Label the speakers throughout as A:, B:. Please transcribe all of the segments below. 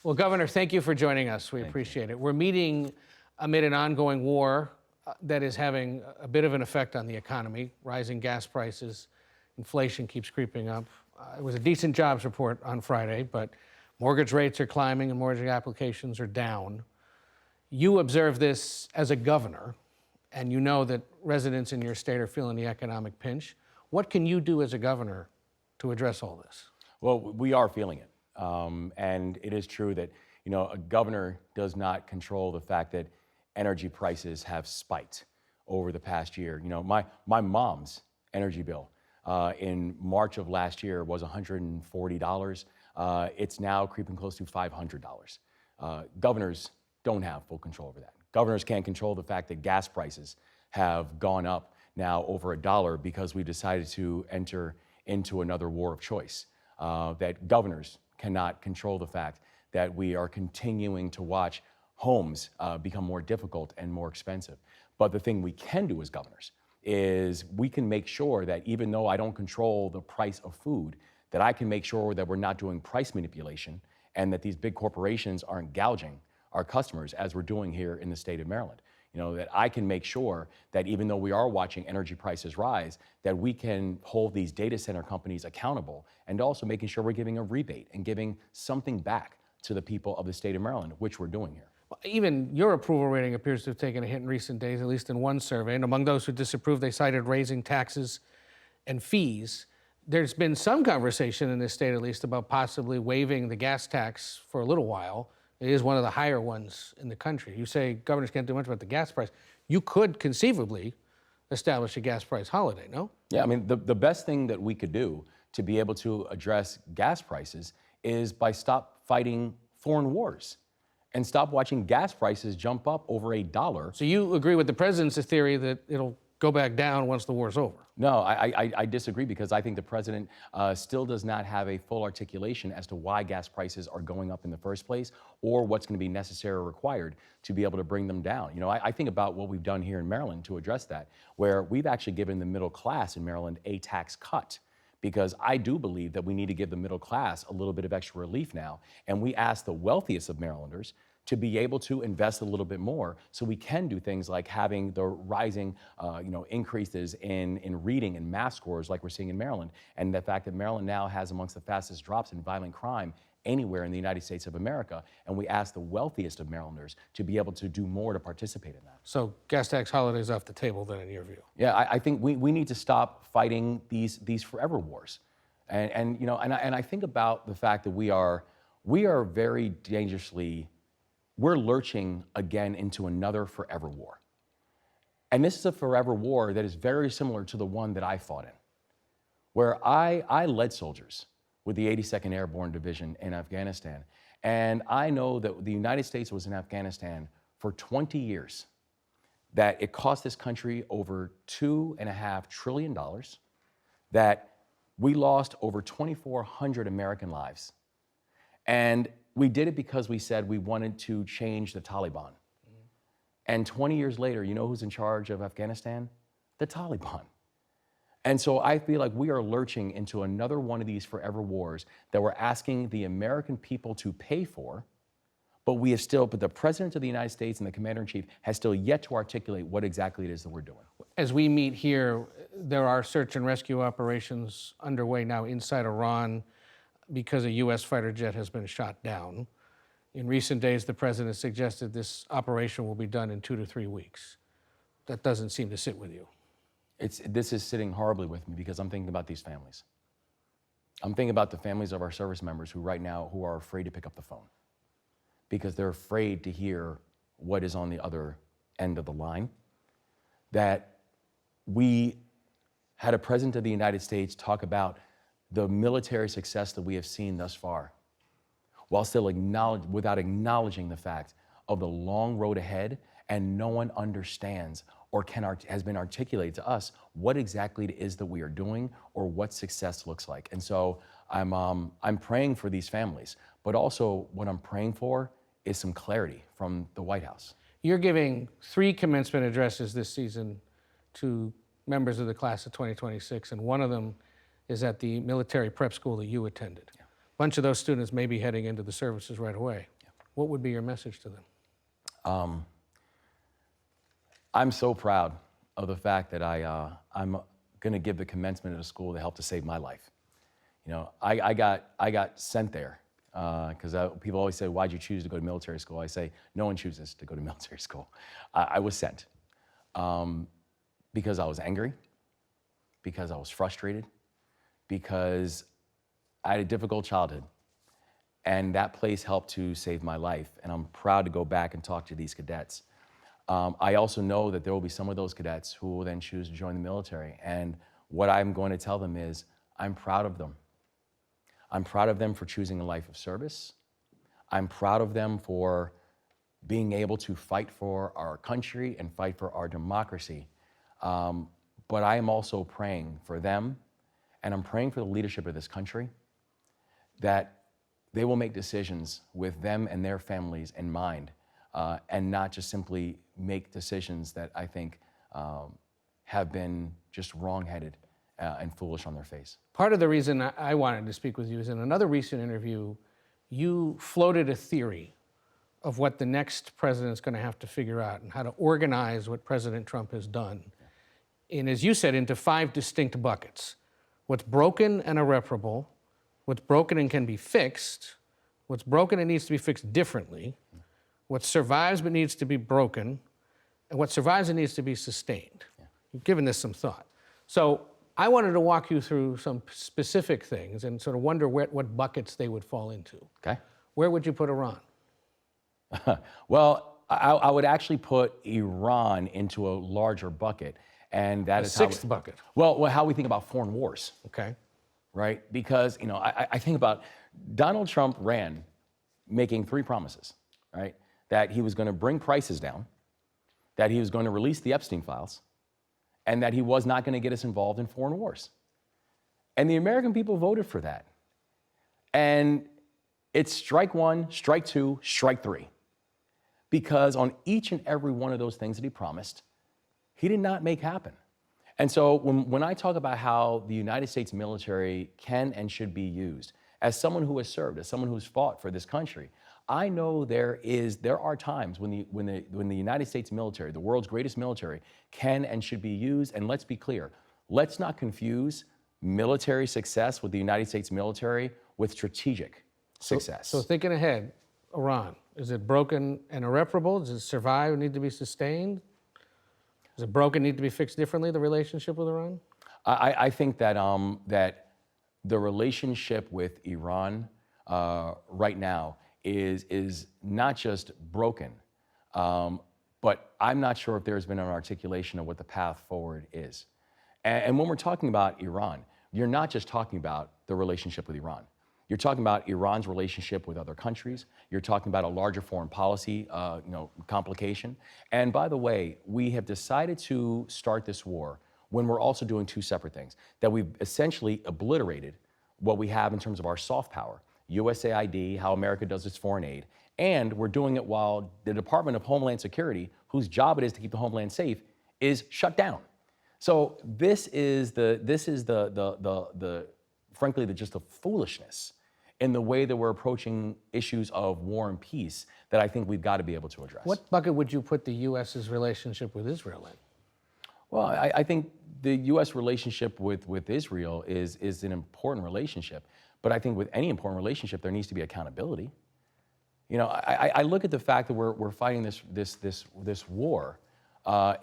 A: Well, Governor, thank you for joining us. We appreciate it. We're meeting amid an ongoing war that is having a bit of an effect on the economy. Rising gas prices, inflation keeps creeping up. It was a decent jobs report on Friday, but mortgage rates are climbing and mortgage applications are down. You observe this as a governor, and you know that residents in your state are feeling the economic pinch. What can you do as a governor to address all this?
B: Well, we are feeling it. And it is true that, a governor does not control the fact that energy prices have spiked over the past year. My mom's energy bill in March of last year was $140. It's now creeping close to $500. Governors don't have full control over that. Governors can't control the fact that gas prices have gone up now over $1 because we decided to enter into another war of choice. That governors cannot control the fact that we are continuing to watch homes become more difficult and more expensive. But the thing we can do as governors is we can make sure that even though I don't control the price of food, that I can make sure that we're not doing price manipulation and that these big corporations aren't gouging our customers as we're doing here in the state of Maryland. That I can make sure that even though we are watching energy prices rise, that we can hold these data center companies accountable and also making sure we're giving a rebate and giving something back to the people of the state of Maryland, which we're doing here.
A: Even your approval rating appears to have taken a hit in recent days, at least in one survey. And among those who disapproved, they cited raising taxes and fees. There's been some conversation in this state, at least, about possibly waiving the gas tax for a little while. It is one of the higher ones in the country. You say governors can't do much about the gas price. You could conceivably establish a gas price holiday, no?
B: Yeah, the best thing that we could do to be able to address gas prices is by stop fighting foreign wars and stop watching gas prices jump up over $1.
A: So you agree with the president's theory that it'll go back down once the war's over?
B: No, I disagree because I think the president still does not have a full articulation as to why gas prices are going up in the first place or what's going to be necessary or required to be able to bring them down. I think about what we've done here in Maryland to address that, where we've actually given the middle class in Maryland a tax cut, because I do believe that we need to give the middle class a little bit of extra relief now. And we ask the wealthiest of Marylanders to be able to invest a little bit more so we can do things like having the rising increases in reading and math scores like we're seeing in Maryland, and the fact that Maryland now has amongst the fastest drops in violent crime anywhere in the United States of America. And we ask the wealthiest of Marylanders to be able to do more to participate in that.
A: So gas tax holidays off the table then, in your view?
B: Yeah, I think we need to stop fighting these forever wars. And I think about the fact that we are very dangerously, we're lurching again into another forever war. And this is a forever war that is very similar to the one that I fought in, where I led soldiers with the 82nd Airborne Division in Afghanistan. And I know that the United States was in Afghanistan for 20 years, that it cost this country over $2.5 trillion, that we lost over 2,400 American lives. And we did it because we said we wanted to change the Taliban. And 20 years later, you know who's in charge of Afghanistan? The Taliban. And so I feel like we are lurching into another one of these forever wars that we're asking the American people to pay for, but the President of the United States and the Commander-in-Chief has still yet to articulate what exactly it is that we're doing.
A: As we meet here, there are search and rescue operations underway now inside Iran because a U.S. fighter jet has been shot down. In recent days, the president suggested this operation will be done in 2 to 3 weeks. That doesn't seem to sit with you.
B: This is sitting horribly with me because I'm thinking about these families. I'm thinking about the families of our service members who right now are afraid to pick up the phone because they're afraid to hear what is on the other end of the line. That we had a president of the United States talk about the military success that we have seen thus far, while still without acknowledging the fact of the long road ahead, and no one understands or has been articulated to us what exactly it is that we are doing or what success looks like. And so I'm praying for these families, but also what I'm praying for is some clarity from the White House.
A: You're giving 3 commencement addresses this season to members of the class of 2026, and one of them is at the military prep school that you attended. Yeah. bunch of those students may be heading into the services right away. What would be your message to them?
B: I'm so proud of the fact that I'm going to give the commencement at a school that helped to save my life. You know, I got sent there because people always say, "Why'd you choose to go to military school?" I say, no one chooses to go to military school. I was sent because I was angry, because I was frustrated, because I had a difficult childhood, and that place helped to save my life. And I'm proud to go back and talk to these cadets. I also know that there will be some of those cadets who will then choose to join the military. And what I'm going to tell them is, I'm proud of them. I'm proud of them for choosing a life of service. I'm proud of them for being able to fight for our country and fight for our democracy. But I am also praying for them, and I'm praying for the leadership of this country, that they will make decisions with them and their families in mind, and not just simply make decisions that I think have been just wrong-headed and foolish on their face.
A: Part of the reason I wanted to speak with you is in another recent interview, you floated a theory of what the next president's going to have to figure out and how to organize what President Trump has done. And as you said, into 5 distinct buckets: what's broken and irreparable, what's broken and can be fixed, what's broken and needs to be fixed differently, what survives but needs to be broken, and what survives and needs to be sustained. You've given this some thought. So I wanted to walk you through some specific things and sort of wonder what buckets they would fall into.
B: Okay.
A: Where would you put Iran?
B: Well, I would actually put Iran into a larger bucket, and that is
A: Sixth bucket.
B: Well, how we think about foreign wars.
A: Okay.
B: Right? Because, you know, I think about Donald Trump ran making 3 promises, right? That he was going to bring prices down, that he was going to release the Epstein files, and that he was not going to get us involved in foreign wars. And the American people voted for that. And it's strike 1, strike 2, strike 3. Because on each and every one of those things that he promised, he did not make happen. And so when I talk about how the United States military can and should be used, as someone who has served, as someone who's fought for this country, I know there are times when the United States military, the world's greatest military, can and should be used. And let's be clear, let's not confuse military success with the United States military with strategic success.
A: So thinking ahead, Iran, is it broken and irreparable? Does it survive and need to be sustained? Is it broken, need to be fixed differently, the relationship with Iran?
B: I think that that the relationship with Iran right now is not just broken, but I'm not sure if there's been an articulation of what the path forward is. And when we're talking about Iran, you're not just talking about the relationship with Iran. You're talking about Iran's relationship with other countries. You're talking about a larger foreign policy, complication. And by the way, we have decided to start this war when we're also doing 2 separate things. That we've essentially obliterated what we have in terms of our soft power, USAID, how America does its foreign aid, and we're doing it while the Department of Homeland Security, whose job it is to keep the homeland safe, is shut down. So this is frankly just the foolishness in the way that we're approaching issues of war and peace that I think we've got to be able to address.
A: What bucket would you put the U.S.'s relationship with Israel in?
B: Well, I think the U.S. relationship with Israel is an important relationship, but I think with any important relationship, there needs to be accountability. You know, I look at the fact that we're fighting this war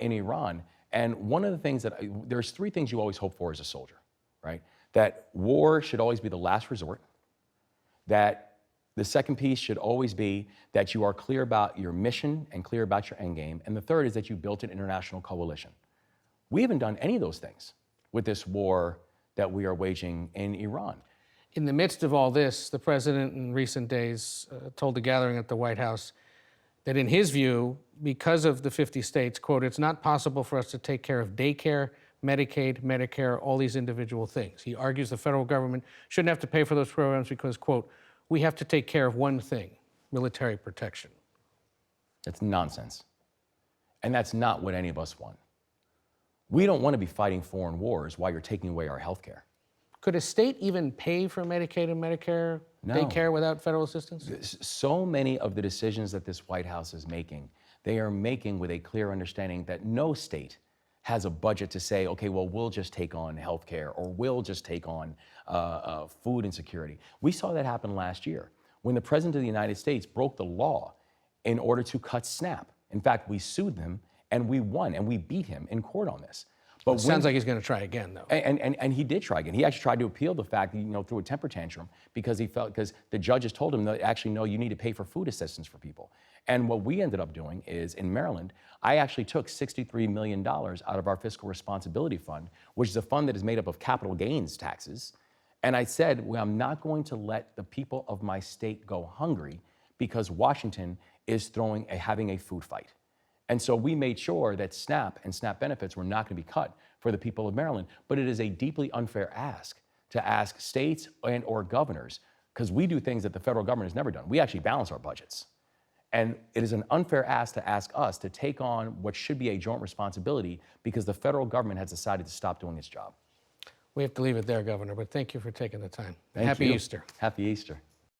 B: in Iran, and one of the things there's 3 things you always hope for as a soldier, right? That war should always be the last resort. That the second piece should always be that you are clear about your mission and clear about your end game. And the third is that you built an international coalition. We haven't done any of those things with this war that we are waging in Iran.
A: In the midst of all this, the president in recent days told a gathering at the White House that in his view, because of the 50 states, quote, it's not possible for us to take care of daycare, Medicaid, Medicare, all these individual things. He argues the federal government shouldn't have to pay for those programs because, quote, we have to take care of one thing, military protection.
B: That's nonsense. And that's not what any of us want. We don't want to be fighting foreign wars while you're taking away our health care.
A: Could a state even pay for Medicaid and Medicare daycare without federal assistance?
B: So many of the decisions that this White House is making, they are making with a clear understanding that no state has a budget to say, okay, well, we'll just take on healthcare or we'll just take on food insecurity. We saw that happen last year when the President of the United States broke the law in order to cut SNAP. In fact, we sued them and we won and we beat him in court on this. But
A: It sounds like he's going to try again, though.
B: And he did try again. He actually tried to appeal the fact that, through a temper tantrum because because the judges told him that actually, no, you need to pay for food assistance for people. And what we ended up doing is in Maryland, I actually took $63 million out of our fiscal responsibility fund, which is a fund that is made up of capital gains taxes. And I said, well, I'm not going to let the people of my state go hungry because Washington is having a food fight. And so we made sure that SNAP and SNAP benefits were not going to be cut for the people of Maryland. But it is a deeply unfair ask to ask states and or governors, because we do things that the federal government has never done. We actually balance our budgets. And it is an unfair ask to ask us to take on what should be a joint responsibility because the federal government has decided to stop doing its job.
A: We have to leave it there, Governor, but thank you for taking the time.
B: Thank
A: Happy
B: you.
A: Easter.
B: Happy Easter.